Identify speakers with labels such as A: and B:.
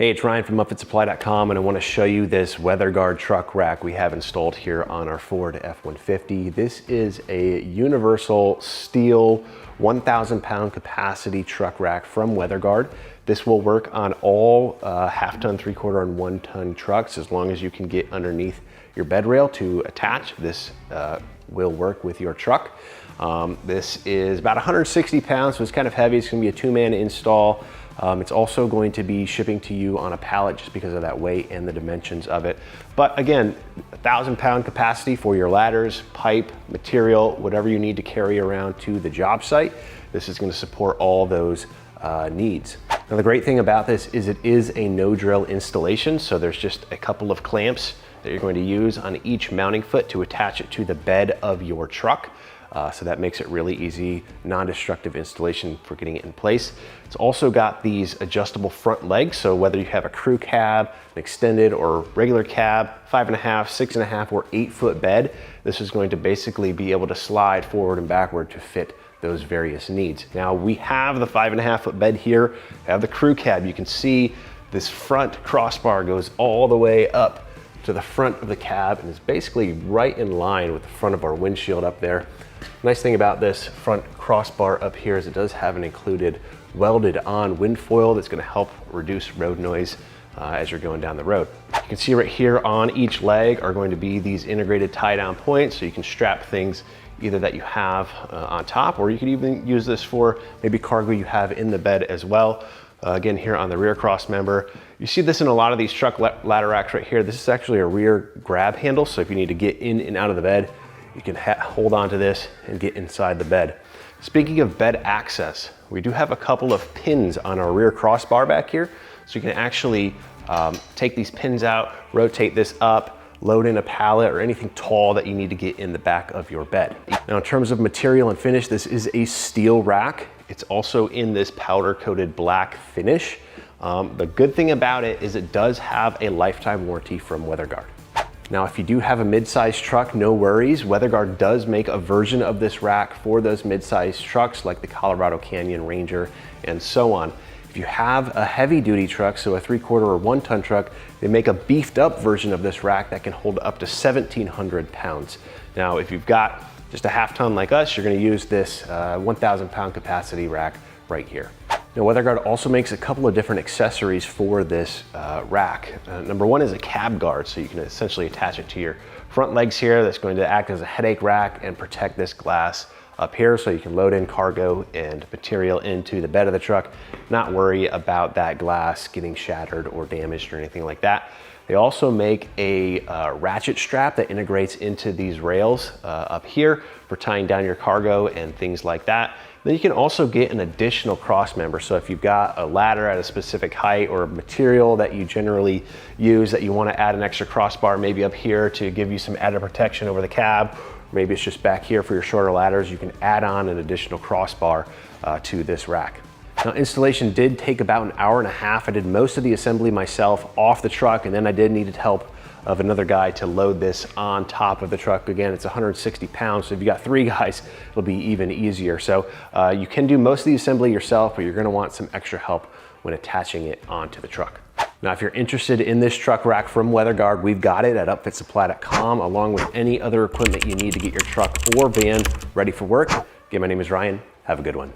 A: Hey, it's Ryan from UpfitSupply.com, and I want to show you this WeatherGuard truck rack we have installed here on our Ford F-150. This is a universal steel 1,000-pound capacity truck rack from WeatherGuard. This will work on all half-ton, three-quarter, and one-ton trucks as long as you can get underneath your bed rail to attach. This will work with your truck. This is about 160 pounds, so it's kind of heavy. It's going to be a two-man install. It's also going to be shipping to you on a pallet just because of that weight and the dimensions of it. But again, 1,000-pound capacity for your ladders, pipe, material, whatever you need to carry around to the job site. This is going to support all those needs. Now, the great thing about this is it is a no drill installation. So there's just a couple of clamps that you're going to use on each mounting foot to attach it to the bed of your truck. So that makes it really easy, non-destructive installation for getting it in place. It's also got these adjustable front legs. So whether you have a crew cab, an extended or regular cab, 5.5, 6.5, or 8-foot bed, this is going to basically be able to slide forward and backward to fit those various needs. Now we have the 5.5-foot bed here. I have the crew cab. You can see this front crossbar goes all the way up to the front of the cab and is basically right in line with the front of our windshield up there. Nice thing about this front crossbar up here is it does have an included welded on wind foil that's going to help reduce road noise as you're going down the road. You can see right here on each leg are going to be these integrated tie down points, so you can strap things either that you have on top, or you could even use this for maybe cargo you have in the bed as well. Again, here on the rear cross member, you see this in a lot of these truck ladder racks right here. This is actually a rear grab handle, so if you need to get in and out of the bed, you can hold on to this and get inside the bed. Speaking of bed access, we do have a couple of pins on our rear crossbar back here, so you can actually take these pins out, rotate this up, load in a pallet or anything tall that you need to get in the back of your bed. Now, in terms of material and finish, this is a steel rack. It's also in this powder coated black finish. The good thing about it is it does have a lifetime warranty from WeatherGuard. Now, if you do have a mid-size truck, no worries. WeatherGuard does make a version of this rack for those mid-size trucks like the Colorado Canyon Ranger and so on. If you have a heavy-duty truck, so a 3/4 or 1-ton truck, they make a beefed-up version of this rack that can hold up to 1,700 pounds. Now, if you've got just a half-ton like us, you're going to use this 1,000-pound capacity rack right here. Now, WeatherGuard also makes a couple of different accessories for this rack. Number one is a cab guard, so you can essentially attach it to your front legs here. That's going to act as a headache rack and protect this glass up here, so you can load in cargo and material into the bed of the truck, not worry about that glass getting shattered or damaged or anything like that. They also make a ratchet strap that integrates into these rails up here for tying down your cargo and things like that. Then you can also get an additional cross member. So if you've got a ladder at a specific height or material that you generally use that you want to add an extra crossbar, maybe up here to give you some added protection over the cab, maybe it's just back here for your shorter ladders, you can add on an additional crossbar to this rack. Now, installation did take about an hour and a half. I did most of the assembly myself off the truck, and then I did need help of another guy to load this on top of the truck. Again, it's 160 pounds, so if you got 3 guys, it'll be even easier. So you can do most of the assembly yourself, but you're gonna want some extra help when attaching it onto the truck. Now, if you're interested in this truck rack from WeatherGuard, we've got it at UpfitSupply.com, along with any other equipment you need to get your truck or van ready for work. Again, my name is Ryan. Have a good one.